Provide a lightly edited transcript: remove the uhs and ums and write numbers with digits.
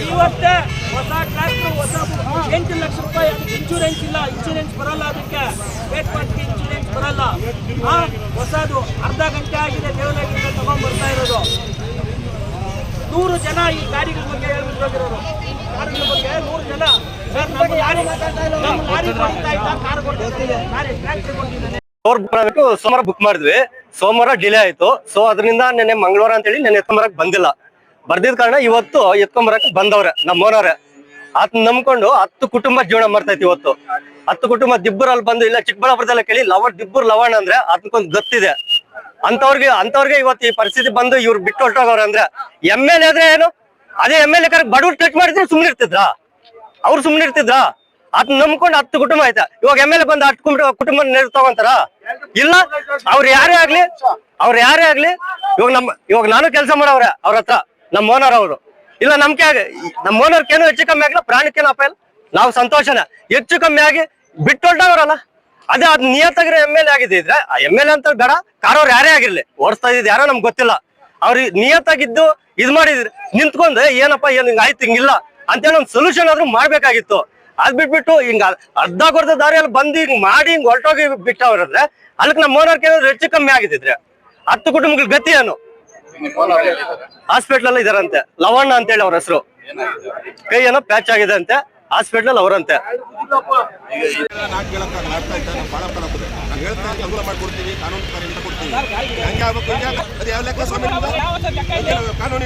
ಇವತ್ತೇ ಹೊಸ ಟ್ರ್ಯಾಕ್ಟರ್ ಹೊಸ 8 ಲಕ್ಷ ರೂಪಾಯಿ ಇನ್ಶೂರೆನ್ಸ್ ಇಲ್ಲ, ಇನ್ಶೂರೆನ್ಸ್ ಬರಲ್ಲ, ಅದಕ್ಕೆ ವೇಟ್ ಪಾರ್ಟಿ ಇನ್ಶೂರೆನ್ಸ್ ಬರಲ್ಲ. ಹೊಸದು ಅರ್ಧ ಗಂಟೆ ಆಗಿದೆ ದೇವನಹಳ್ಳಿಯಿಂದ ತಗೊಂಡ್ ಬರ್ತಾ ಇರೋದು. 100 ಜನ ಈ ಗಾಡಿಗಳ ಬಗ್ಗೆ ಹೇಳ್ಬಿಟ್ಟಿರೋರು. ಗಾಡಿಗಳ ಬಗ್ಗೆ 100 ಜನ ಸರ್ ನಮ್ಮ ಲಾರಿ ಕೊಡ್ತಾ ಇದ್ದ ಕಾರ್ ಕೊಟ್ಟಿದ್ದಾನೆ, ಲಾರಿ ಟ್ರ್ಯಾಕ್ಟರ್ ಕೊಟ್ಟಿದ್ದಾನೆ. ಸೋಮವಾರ ಬುಕ್ ಮಾಡಿದ್ವಿ, ಸೋಮವಾರ ಡಿಲೇ ಆಯ್ತು. ಸೊ ಅದರಿಂದ ನೆನ್ನೆ ಮಂಗಳವಾರ ಅಂತ ಹೇಳಿ ನೆನ್ನೆ ಎತ್ಕೊಂಬರಕ್ ಬಂದಿಲ್ಲ. ಬರ್ದಿದ ಕಾರಣ ಇವತ್ತು ಎತ್ಕೊಂಬರಕ್ ಬಂದವ್ರೆ ನಮ್ಮ ಓನರ್. ಅದ್ ನಂಬ್ಕೊಂಡು 10 ಕುಟುಂಬ ಜೀವನ ಮಾಡ್ತೈತಿ. ಇವತ್ತು 10 ಕುಟುಂಬ ದಿಬ್ಬರಲ್ಲಿ ಬಂದು ಇಲ್ಲ ಚಿಕ್ಕಬಳ್ಳಾಪುರದಲ್ಲ ಕೇಳಿ ದಿಬ್ಬರು ಲವಣ ಅಂದ್ರೆ ಅದಕ್ಕೊಂದು ಗೊತ್ತಿದೆ. ಅಂತವ್ರಿಗೆ ಇವತ್ತು ಈ ಪರಿಸ್ಥಿತಿ ಬಂದು ಇವ್ರು ಬಿಟ್ಟು ಹೊರಟೋಗವ್ರೆ ಅಂದ್ರೆ MLA ಆದ್ರೆ ಏನು, ಅದೇ MLA ಬಡವ್ರು ಟಚ್ ಮಾಡಿದ್ರೆ ಸುಮ್ನೆ ಇರ್ತಿದ್ರ? ಅವ್ರು ಸುಮ್ನೆ ಇರ್ತಿದ್ರ? ಅದ್ ನಂಬ್ಕೊಂಡು 10 ಕುಟುಂಬ ಆಯ್ತಾ. ಇವಾಗ MLA ಬಂದು 10 ಕುಟುಂಬ ನೇರ ತಗೊಂತಾರ? ಇಲ್ಲ. ಅವ್ರು ಯಾರೇ ಆಗ್ಲಿ ಇವಾಗ ನಾನು ಕೆಲಸ ಮಾಡವ್ರೆ ಅವ್ರ ಹತ್ರ, ನಮ್ಮ ಓನರ್ ಅವರು. ಇಲ್ಲ ನಮ್ಮ ಓನರ್ಕೇನು ಹೆಚ್ಚು ಕಮ್ಮಿ ಆಗಿಲ್ಲ, ಪ್ರಾಣಕ್ಕೇನು ಅಪ್ಪ ಇಲ್ಲ. ನಾವು ಸಂತೋಷನ ಹೆಚ್ಚು ಕಮ್ಮಿ ಆಗಿ ಬಿಟ್ಟು ಹೊರಟವ್ರಲ್ಲ, ಅದೇ ಅದ್ ನಿಯತ್ತಾಗಿರೋ MLA ಆಗಿದ್ರೆ ಆ MLA ಅಂತ ಬೇಡ, ಕಾರವ್ರು ಯಾರೇ ಆಗಿರ್ಲಿ, ಓಡಿಸ್ತಾ ಇದ್ ಯಾರೋ ನಮ್ಗೆ ಗೊತ್ತಿಲ್ಲ, ಅವ್ರು ನಿಯತ್ತಾಗಿದ್ದು ಇದ್ ಮಾಡಿದ್ರಿ ನಿಂತ್ಕೊಂಡು ಏನಪ್ಪಾ ಏನ್ ಹಿಂಗ ಆಯ್ತು ಹಿಂಗಿಲ್ಲ ಅಂತೇಳಿ ಒಂದು ಸೊಲ್ಯೂಷನ್ ಆದ್ರೂ ಮಾಡ್ಬೇಕಾಗಿತ್ತು. ಅದ್ ಬಿಟ್ಬಿಟ್ಟು ಹಿಂಗ ಅರ್ಧ ಕೊರ್ದ ದಾರಿಯಲ್ಲಿ ಬಂದು ಹಿಂಗ್ ಮಾಡಿ ಹಿಂಗ್ ಹೊರಟೋಗಿ ಬಿಟ್ಟವ್ರಂದ್ರೆ ಅದಕ್ಕೆ ನಮ್ಮ ಓನರ್ಗೆ ಏನಾದ್ರು ಹೆಚ್ಚು ಕಮ್ಮಿ ಆಗಿದ್ರೆ 10 ಕುಟುಂಬಗಳ ಗತಿ ಏನು? ಹಾಸ್ಪಿಟಲ್ ಅಲ್ಲಿ ಇದಾರಂತೆ, ಲವಣ್ಣ ಅಂತ ಹೇಳಿ ಅವ್ರ ಹೆಸರು. ಕೈ ಏನೋ ಪ್ಯಾಚ್ ಆಗಿದೆ ಅಂತೆ, ಹಾಸ್ಪಿಟಲ್ ಅವರಂತೆ. ಕಾನೂನು